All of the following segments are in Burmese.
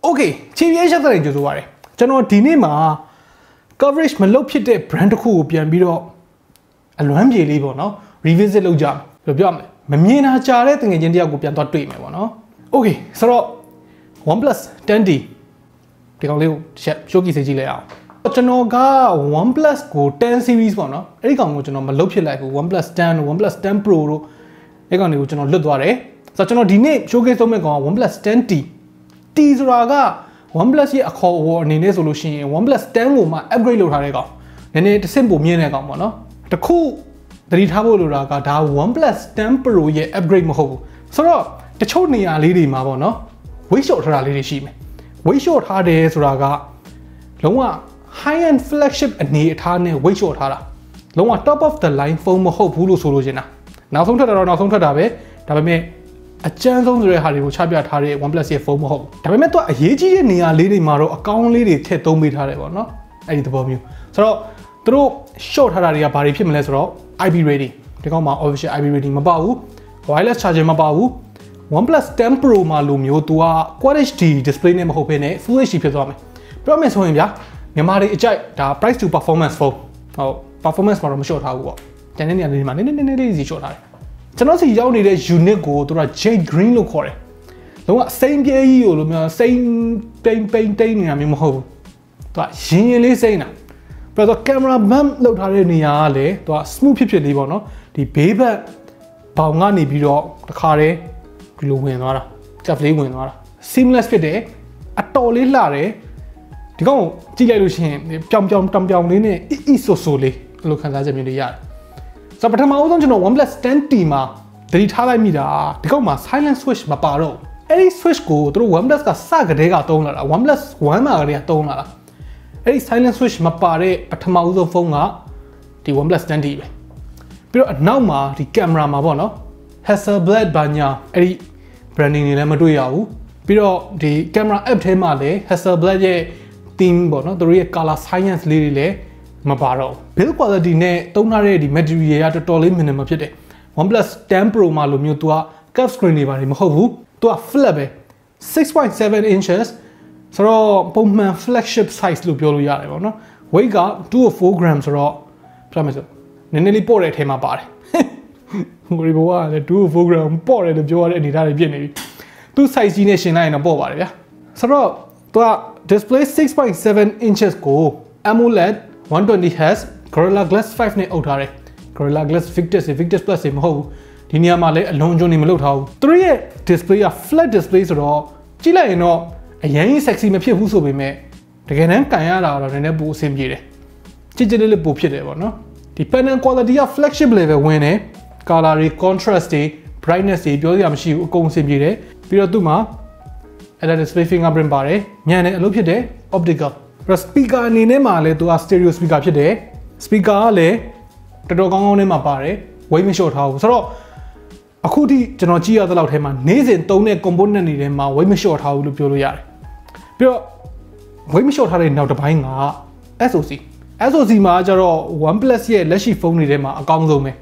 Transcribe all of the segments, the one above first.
Okay TBH တဲ့ကြိုဆိုပါရစေကျွန်တော်ဒီနေ့မှာ coverage မလုပ်ဖြစ်တဲ့ brand တစ်ခုကိုပြန်ပြီးတော့အလွမ်းပြေလေးပေါ့နော် revisit လုပ်ကြမယ်ပြောမယ်မမြင်တာကြားတဲ့တငယ်ချင်းတယောက်ကိုပြန်သွားတွေ့မယ်ပေါ့နော် Okay ဆိုတော့ OnePlus 10T ဒီကောင်လေးကိုတစ်ချက် showcase ကြည့်လိုက်အောင်ကျွန်တော်က OnePlus ကို 10 series ပေါ့နော်အဲ့ဒီကောင်ကိုကျွန်တော်မလုပ်ဖြစ်လိုက်ဘူး OnePlus 10 OnePlus 10 Pro တို့အဲ့ကောင်တွေကိုကျွန်တော်လွတ်သွားတယ်ဆိုတော့ကျွန်တော်ဒီနေ့ showcase လုပ်မယ့်ကောင်က OnePlus 10T T ဆိုတာက OnePlus ရဲ့အခေါ်အဝေါ်အနေနဲ့ဆိုလို့ရှိရင် OnePlus 10ကိုမှ upgrade လုပ်ထားတဲ့ကောင်နည်းနည်းတစ်ဆင့်ပိုမြင့်တဲ့ကောင်ပေါ့နော်တခုသတိထားဖို့လိုတာကဒါ OnePlus 10 Pro ရဲ့ upgrade မဟုတ်ဘူးဆိုတော့တချို့နေရာလေးတွေမှာပေါ့နော် weight short ထားတာလေးတွေရှိမယ် weight short ထားတယ်ဆိုတာကလုံးဝ high end flagship အနေအထားနဲ့ weight short ထားတာလုံးဝ top of the line phone မဟုတ်ဘူးလို့ဆိုလို့ချင်တာနောက်ဆုံးထွက်တာတော့နောက်ဆုံးထွက်တာပဲဒါပေမဲ့အကျန်းဆုံးဆိုတဲ့ဟာတွေကိုချပြထားတဲ့ OnePlus ရဲ့ phone မဟုတ်ဘူးဒါပေမဲ့သူကအရေးကြီးတဲ့နေရာလေးတွေမှာတော့အကောင်းလေးတွေထည့်သုံးပေးထားတယ်ပေါ့နော်အဲ့ဒီသဘောမျိုးဆိုတော့သူတို့ short ထားတာတွေကဘာတွေဖြစ်မလဲဆိုတော့ IP rating ဒီကောင်မှာ official IP rating မပါဘူး wireless charger မပါဘူး OnePlus 10 Pro မှာလိုမျိုးသူက Quad HD display နဲ့မဟုတ်ဘဲနဲ့ Full HD ဖြစ်သွားမယ်ပြောမယ်ဆိုရင်ဗျာမြန်မာတွေအကြိုက်ဒါ price to performance phone ဟုတ် performance မှာတော့မ short ထားဘူးပေါ့တန်တဲ့နေရာလေးမှာနည်းနည်းလေးစီ short ထားတယ်ကျွန်တော်စီရောက်နေတဲ့ unit ကိုသူက jade green လို့ခေါ်တယ်လုံးဝစိမ့်ပြဲကြီးကိုလိုမျိုးစိမ့်ပိန်တိန်နေတာမျိုးမဟုတ်ဘူးသူကရင်းလေးစိမ့်တာပြီးတော့ camera bump လောက်ထားတဲ့နေရာကလည်းသူက smooth ဖြစ်လေးပေါ့နော်ဒီဘေးဘက်ဘောင်ကနေပြီးတော့တခါတည်းဒီလိုဝင်သွားတာ cap လေးဝင်သွားတာ seamless ဖြစ်တယ်အတော်လေးလှတယ်ဒီကောင်ကိုကြည့်လိုက်လို့ရှိရင်ပြောင်လေးနဲ့အီဆိုလေးအဲ့လိုခံစားချက်မျိုးတွေရတယ်ဆိုတော့ပထမအဆုံးကျွန်တော် OnePlus 10T မှာသတိထားလိုက်မိတာဒီကောင်မှာ silent switch မပါတော့အဲ့ဒီ switch ကိုသူတို့ OnePlus ကစကတည်းကသုံးလာတာ OnePlus 1မှာကတည်းကသုံးလာတာအဲ့ဒီ silent switch မပါတဲ့ပထမဦးဆုံးဖုန်းကဒီ OnePlus 10T ပဲပြီးတော့အနောက်မှာဒီ camera မှာပေါ့နော် Hasselblad ဘာညာအဲ့ဒီ branding တွေလည်းမတွေ့ရဘူးပြီးတော့ဒီ camera app ထဲမှာလည်း Hasselblad ရဲ့ theme ပေါ့နော်သူတို့ရဲ့ color science လေးတွေလည်းမပါတော့ build quality နဲ့သုံးထားတဲ့ဒီ material ကတော်တော်လေး minimal ဖြစ်တယ် OnePlus 10 Pro မှာလိုမျိုးသူက curve screen တွေပါတယ်မဟုတ်ဘူးသူက flat ပဲ 6.7 inches ဆိုတော့ပုံမှန် flagship size လို့ပြောလို့ရတယ်ပေါ့နော် weight က 204 grams ဆိုတော့ပြမယ်ဆိုနည်းနည်းလေးပေါ့တဲ့အထဲမှာပါတယ်ဟိုဒီဘောကလည်း204 gram ပေါ့တယ်လို့ပြောရတဲ့အနေအထားတွေဖြစ်နေပြီသူ size ကြီးနဲ့ရှင်လိုက်ရင်တော့ပေါ့ပါတယ်ဗျာဆိုတော့သူက display 6.7 inches ကို AMOLED 120Hz Gorilla Glass 5နဲ့အုပ်ထားတယ် Gorilla Glass Victus Plus တွေမဟုတ်ဘူးဒီနေရာမှာလည်းအလုံးအကျွန်းတွေမလုပ်ထားဘူးသူရဲ့ display က flat display ဆိုတော့ကြည့်လိုက်ရင်တော့အရင်ကြီး sexy မဖြစ်ဘူးဆိုပေမဲ့တကယ်တမ်းကန်ရတာတော့နည်းနည်းပိုအဆင်ပြေတယ်ကြည့်လေးပိုဖြစ်တယ်ပေါ့နော်ဒီ panel quality က flagship level ဝင်တယ် color တွေ contrast တွေ brightness တွေပြောစရာမရှိဘူးအကုန်အဆင်ပြေတယ်ပြီးတော့သူ့မှာ LED display fingerprint ပါတယ်ညံတယ်အလုပ်ဖြစ်တယ် optical speaker အနေနဲ့မှာလည်းသူက stereo speaker ဖြစ်တယ် speaker ကလည်းတော်တော်ကောင်းနဲ့မှာပါတယ် weight မလျှော့ထားဘူးဆိုတော့အခုထိကျွန်တော်ကြည့်ရတဲ့လောက်ထဲမှာနေ့စဉ်သုံးတဲ့ component တွေထဲမှာ weight မလျှော့ထားဘူးလို့ပြောလို့ရတယ်ပြီးတော့ weight မလျှော့ထားတဲ့နောက်တစ်ပိုင်းက SoC မှာကျတော့ OnePlus ရဲ့လက်ရှိဖုန်းတွေထဲမှာအကောင်းဆုံးပဲ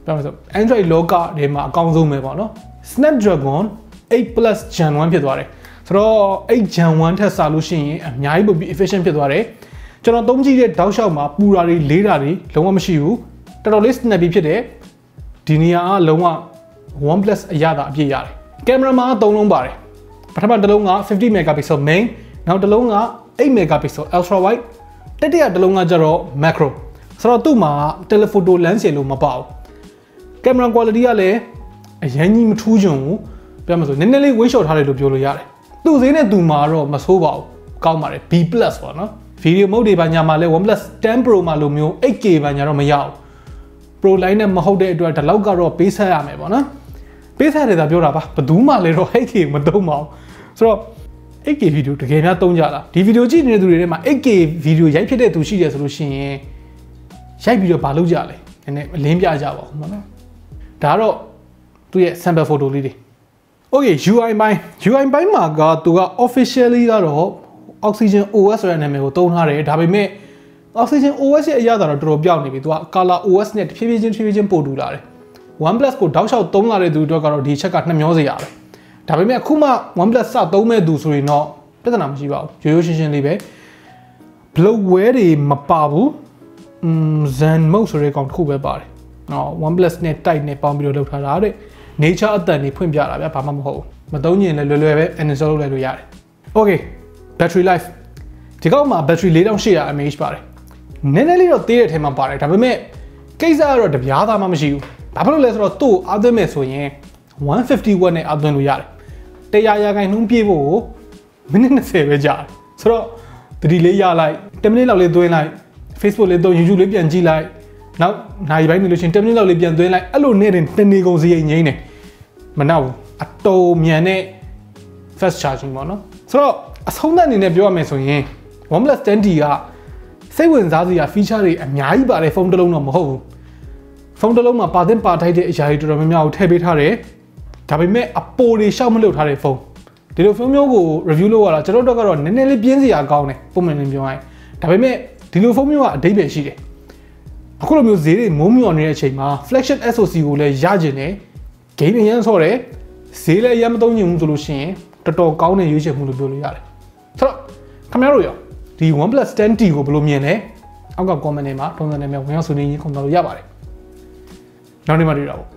ပြောမယ်ဆို Android လောကထဲမှာအကောင်းဆုံးပဲပေါ့နော် Snapdragon 8 Plus Gen 1ဖြစ်သွားတယ်ဆိုတော့8 Gen 1ထက်စားလို့ရှိရင်အများကြီးပိုပြီး efficient ဖြစ်သွားတယ်ကျွန်တော်သုံးကြည့်တဲ့တောက်လျှောက်မှာပူတာတွေလေးတာတွေလုံးဝမရှိဘူးတော်တော်လေး snappy ဖြစ်တယ်ဒီနေရာကလုံးဝ OnePlus အရသာအပြည့်ရတယ်ကင်မရာမှာ3လုံးပါတယ်ပထမတစ်လုံးက50 megapixel main နောက်တစ်လုံးက8 megapixel ultra wide တတိယတစ်လုံးကကျတော့ macro ဆိုတော့သူ့မှာ telephoto lens ရလို့မပါဘူးကင်မရာ quality ကလည်းအရင်ကြီးမထူးချွန်ဘူးပြောမှဆိုနည်းနည်းလေး weight short ထားတယ်လို့ပြောလို့ရတယ်သူ့ဈေးနဲ့သူမှာတော့မဆိုးပါဘူးကောင်းပါတယ် B+ ပေါ့နော် video mode တွေဘာညာမှာလဲ OnePlus 10 Pro မှာလိုမျိုး 8K ဘာညာတော့မရဘူး Pro line နဲ့မဟုတ်တဲ့အတွက်ဒီလောက်ကတော့ပေးဆက်ရမယ်ပေါ့နော်ပေးဆက်တယ်သာပြောတာပါဘယ်သူမှလည်းတော့ 8K မသုံးပါဘူးဆိုတော့ 8K video တကယ်များသုံးကြလားဒီ video ကြည့်နေတဲ့သူတွေထဲမှာ 8K video ရိုက်ဖြစ်တဲ့သူရှိတယ်ဆိုလို့ရှိရင်ရိုက်ပြီးတော့ဘာလုပ်ကြလဲနည်းနည်းအလင်းပြကြပါဦးပေါ့နော်ဒါကတော့သူရဲ့ sample photo လေးတွေ Okay UI ပိုင်းမှာကသူက officially ကတော့ Oxygen OS ဆိုတဲ့နာမည်ကိုသုံးထားတယ်ဒါပေမဲ့ Oxygen OS ရဲ့အရသာတော့တော်တော်ပြောင်းနေပြီသူက Color OS နဲ့ဖြည်းဖြည်းချင်းပို့တူလာတယ် OnePlus ကိုတောက်လျှောက်သုံးလာတဲ့သူတွေကတော့ဒီချက်ကနှမျောစရာပဲဒါပေမဲ့အခုမှ OnePlus စသုံးမဲ့သူဆိုရင်တော့ ပြဿနာမရှိပါဘူးရိုးရိုးရှင်းရှင်းလေးပဲ bloatware တွေမပါဘူး Zen mode ဆိုတဲ့ကောင်တစ်ခုပဲပါတယ်နော် OnePlus နဲ့ Type နဲ့ပေါင်းပြီးတော့လုပ်ထားတာတဲ့ nature အတန်တွေဖွင့်ပြတာဗျာဘာမှမဟုတ်ဘူးမသုံးရင်လည်းလွယ်လွယ်ပဲ install လုပ်လိုက်လို့ရတယ် okay battery life ဒီကောင်မှာ battery 4800 mAh ပါတယ်နည်းနည်းလေးတော့သေးတဲ့ထဲမှာပါတယ်ဒါပေမဲ့ကိစ္စကတော့တပြားသားမှမရှိဘူးဘာဖြစ်လို့လဲဆိုတော့သူ့အားသွင်းမယ်ဆိုရင်150 watt နဲ့အားသွင်းလို့ရတယ်100 ရာခိုင်နှုန်းပြည့်ဖို့မိနစ်20ပဲကြာတယ်ဆိုတော့တတိလေးရလိုက်10မိနစ်လောက်လေးသွင်းလိုက် Facebook လေးသုံး YouTube လေးပြန်ကြည့်လိုက်နောက်နိုင်ပိုင်းနေလို့ချင်း10မိနစ်လောက်လေးပြန်သွင်းလိုက်အဲ့လိုနဲ့တင်တနေကုန်စရိတ်ငိမ့်နေမနောက်ဘူးအတော်မြန်တဲ့ fast charging ပေါ့နော်ဆိုတော့အဆုံးသတ်အနေနဲ့ပြောရမယ်ဆိုရင် OnePlus 10T ကစိတ်ဝင်စားစရာ feature တွေအများကြီးပါတယ်ဖုန်းတစ်လုံးတော့မဟုတ်ဘူးဖုန်းတစ်လုံးမှာပါသင့်ပါထိုက်တဲ့အရာတွေတော်တော်များများကိုထည့်ပေးထားတယ်ဒါပေမဲ့အပေါ်တွေရှောက်မလုပ်ထားတဲ့ဖုန်းဒီလိုဖုန်းမျိုးကို review လုပ်ရတာကျွန်တော်တို့ကတော့နည်းနည်းလေးပြင်းစရာကောင်းတယ်ပုံမှန်လေးပြောရင်ဒါပေမဲ့ဒီလိုဖုန်းမျိုးကအဓိပ္ပာယ်ရှိတယ်အခုလိုမျိုးဈေးတွေမိုးမျောနေတဲ့အချိန်မှာ flagship SoC ကိုလည်းရကျင်တယ် game အရင်ဆော့တယ်ဈေးလည်းအရင်မသုံးချင်ဘူးဆိုလို့ရှိရင်တော်တော်ကောင်းတဲ့ရွေးချယ်မှုလို့ပြောလို့ရတယ်ဆိုတော့ခင်ဗျားတို့ရောဒီ OnePlus 10T ကိုဘယ်လိုမြင်လဲအောက်က comment ထဲမှာထုံးစံနဲ့ဝင်ရောက်ဆွေးနွေးရင်းခုံတော်လို့ရပါတယ်နောက်နေ့မှတွေ့တာပေါ့